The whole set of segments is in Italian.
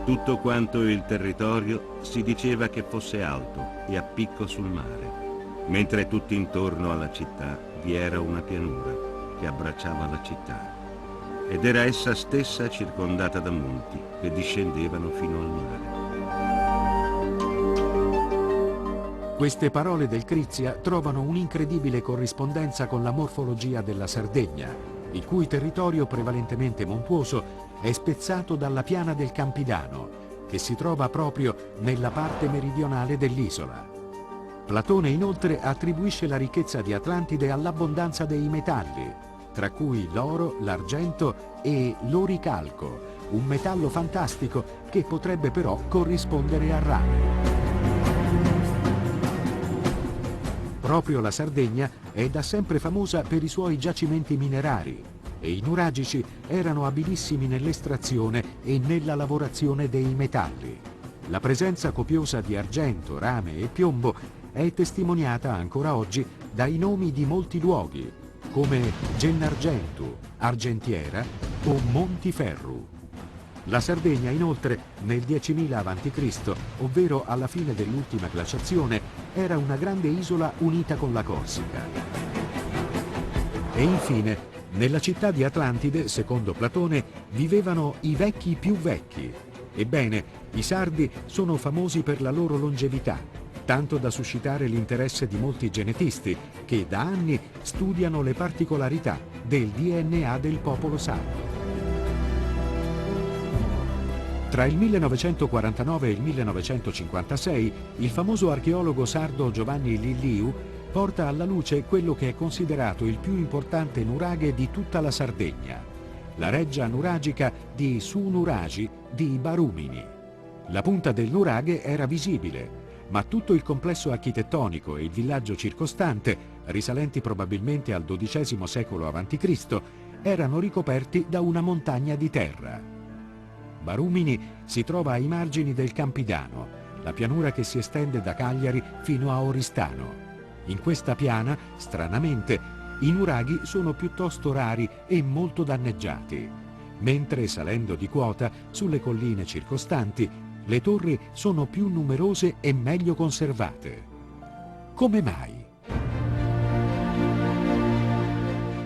Tutto quanto il territorio si diceva che fosse alto e a picco sul mare, mentre tutto intorno alla città vi era una pianura che abbracciava la città, ed era essa stessa circondata da monti che discendevano fino al mare. Queste parole del Crizia trovano un'incredibile corrispondenza con la morfologia della Sardegna, il cui territorio prevalentemente montuoso è spezzato dalla piana del Campidano, che si trova proprio nella parte meridionale dell'isola. Platone inoltre attribuisce la ricchezza di Atlantide all'abbondanza dei metalli, tra cui l'oro, l'argento e l'oricalco, un metallo fantastico che potrebbe però corrispondere a rame. Proprio la Sardegna è da sempre famosa per i suoi giacimenti minerari e i nuragici erano abilissimi nell'estrazione e nella lavorazione dei metalli. La presenza copiosa di argento, rame e piombo è testimoniata ancora oggi dai nomi di molti luoghi, come Gennargentu, Argentiera o Montiferru. La Sardegna, inoltre, nel 10.000 a.C., ovvero alla fine dell'ultima glaciazione, era una grande isola unita con la Corsica. E infine, nella città di Atlantide, secondo Platone, vivevano i vecchi più vecchi. Ebbene, i sardi sono famosi per la loro longevità, tanto da suscitare l'interesse di molti genetisti che da anni studiano le particolarità del DNA del popolo sardo. Tra il 1949 e il 1956, il famoso archeologo sardo Giovanni Lilliu porta alla luce quello che è considerato il più importante nuraghe di tutta la Sardegna, la reggia nuragica di Su-Nuragi di Barumini. La punta del nuraghe era visibile, ma tutto il complesso architettonico e il villaggio circostante, risalenti probabilmente al XII secolo a.C., erano ricoperti da una montagna di terra. Barumini si trova ai margini del Campidano, la pianura che si estende da Cagliari fino a Oristano. In questa piana, stranamente, i nuraghi sono piuttosto rari e molto danneggiati, mentre salendo di quota sulle colline circostanti, le torri sono più numerose e meglio conservate. Come mai?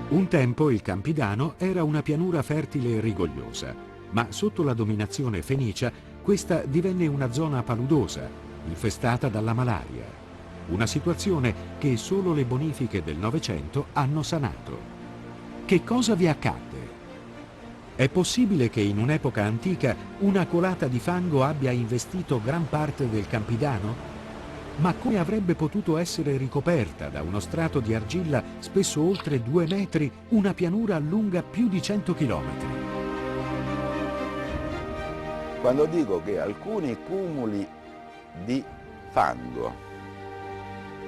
Un tempo il Campidano era una pianura fertile e rigogliosa, ma sotto la dominazione fenicia questa divenne una zona paludosa, infestata dalla malaria. Una situazione che solo le bonifiche del Novecento hanno sanato. Che cosa vi accadde? È possibile che in un'epoca antica una colata di fango abbia investito gran parte del Campidano? Ma come avrebbe potuto essere ricoperta da uno strato di argilla spesso oltre 2 metri una pianura lunga più di 100 chilometri? Quando dico che alcuni cumuli di fango,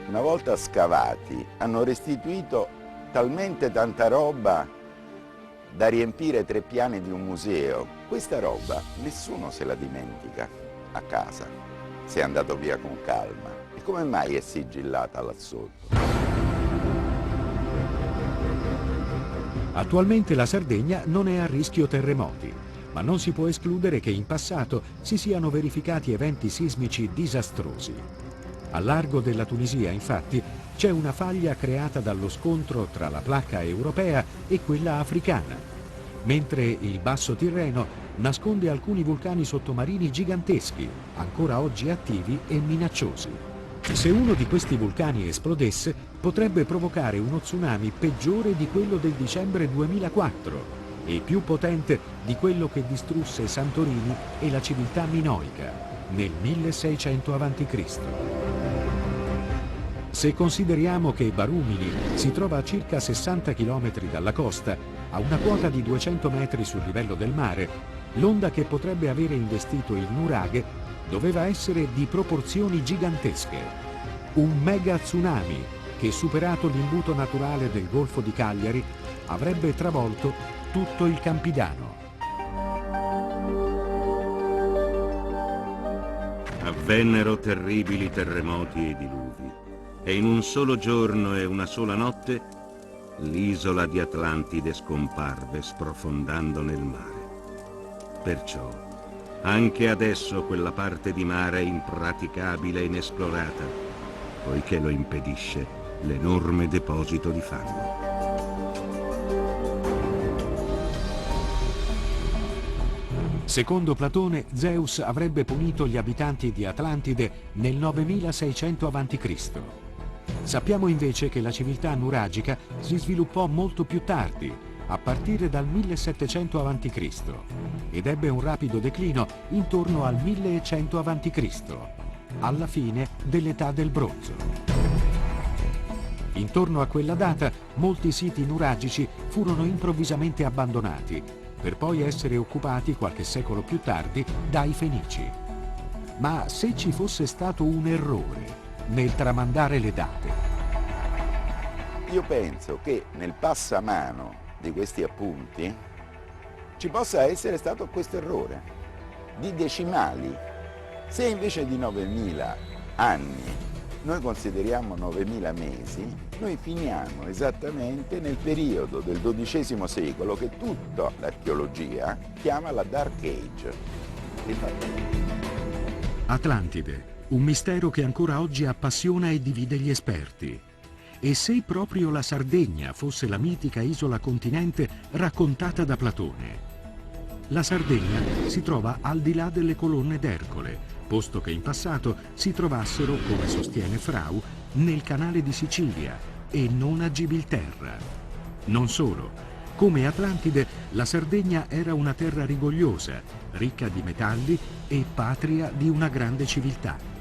una volta scavati, hanno restituito talmente tanta roba da riempire 3 piani di un museo, questa roba nessuno se la dimentica a casa, se è andato via con calma. E come mai è sigillata là sotto? Attualmente la Sardegna non è a rischio terremoti, ma non si può escludere che in passato si siano verificati eventi sismici disastrosi. Al largo della Tunisia, infatti, c'è una faglia creata dallo scontro tra la placca europea e quella africana, mentre il Basso Tirreno nasconde alcuni vulcani sottomarini giganteschi, ancora oggi attivi e minacciosi. Se uno di questi vulcani esplodesse, potrebbe provocare uno tsunami peggiore di quello del dicembre 2004 e più potente di quello che distrusse Santorini e la civiltà minoica nel 1600 a.C. Se consideriamo che Barumini si trova a circa 60 km dalla costa, a una quota di 200 metri sul livello del mare, l'onda che potrebbe avere investito il nuraghe doveva essere di proporzioni gigantesche. Un mega tsunami che, superato l'imbuto naturale del Golfo di Cagliari, avrebbe travolto tutto il Campidano. Avvennero terribili terremoti e diluvi, e in un solo giorno e una sola notte l'isola di Atlantide scomparve sprofondando nel mare. Perciò Anche adesso quella parte di mare è impraticabile e inesplorata, poiché lo impedisce l'enorme deposito di fango. Secondo Platone, Zeus avrebbe punito gli abitanti di Atlantide nel 9600 a.C. Sappiamo invece che la civiltà nuragica si sviluppò molto più tardi, a partire dal 1700 a.C. ed ebbe un rapido declino intorno al 1100 a.C., alla fine dell'età del bronzo. Intorno a quella data molti siti nuragici furono improvvisamente abbandonati, per poi essere occupati qualche secolo più tardi dai Fenici. Ma se ci fosse stato un errore nel tramandare le date? Io penso che nel passamano di questi appunti ci possa essere stato questo errore di decimali. Se invece di 9.000 anni noi consideriamo 9.000 mesi, noi finiamo esattamente nel periodo del XII secolo che tutta l'archeologia chiama la Dark Age. Atlantide, un mistero che ancora oggi appassiona e divide gli esperti. E se proprio la Sardegna fosse la mitica isola continente raccontata da Platone? La Sardegna si trova al di là delle colonne d'Ercole, posto che in passato si trovassero, come sostiene Frau, nel canale di Sicilia e non a Gibilterra. Non solo, come Atlantide, la Sardegna era una terra rigogliosa, ricca di metalli e patria di una grande civiltà.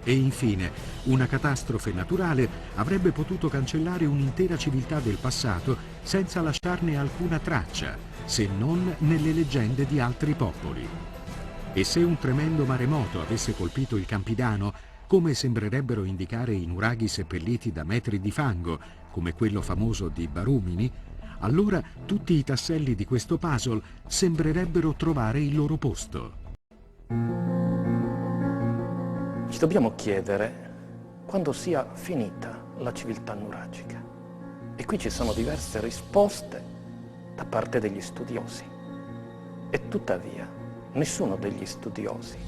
E infine, una catastrofe naturale avrebbe potuto cancellare un'intera civiltà del passato senza lasciarne alcuna traccia, se non nelle leggende di altri popoli. E se un tremendo maremoto avesse colpito il Campidano, come sembrerebbero indicare i nuraghi seppelliti da metri di fango, come quello famoso di Barumini, allora tutti i tasselli di questo puzzle sembrerebbero trovare il loro posto. Ci dobbiamo chiedere quando sia finita la civiltà nuragica. E qui ci sono diverse risposte da parte degli studiosi. E tuttavia, nessuno degli studiosi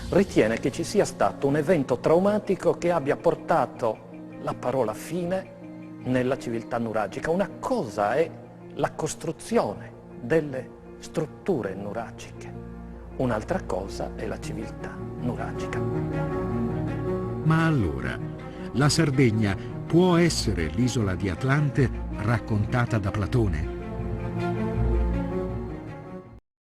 ritiene che ci sia stato un evento traumatico che abbia portato la parola fine nella civiltà nuragica. Una cosa è la costruzione delle strutture nuragiche, un'altra cosa è la civiltà nuragica. Ma allora, la Sardegna può essere l'isola di Atlante raccontata da Platone?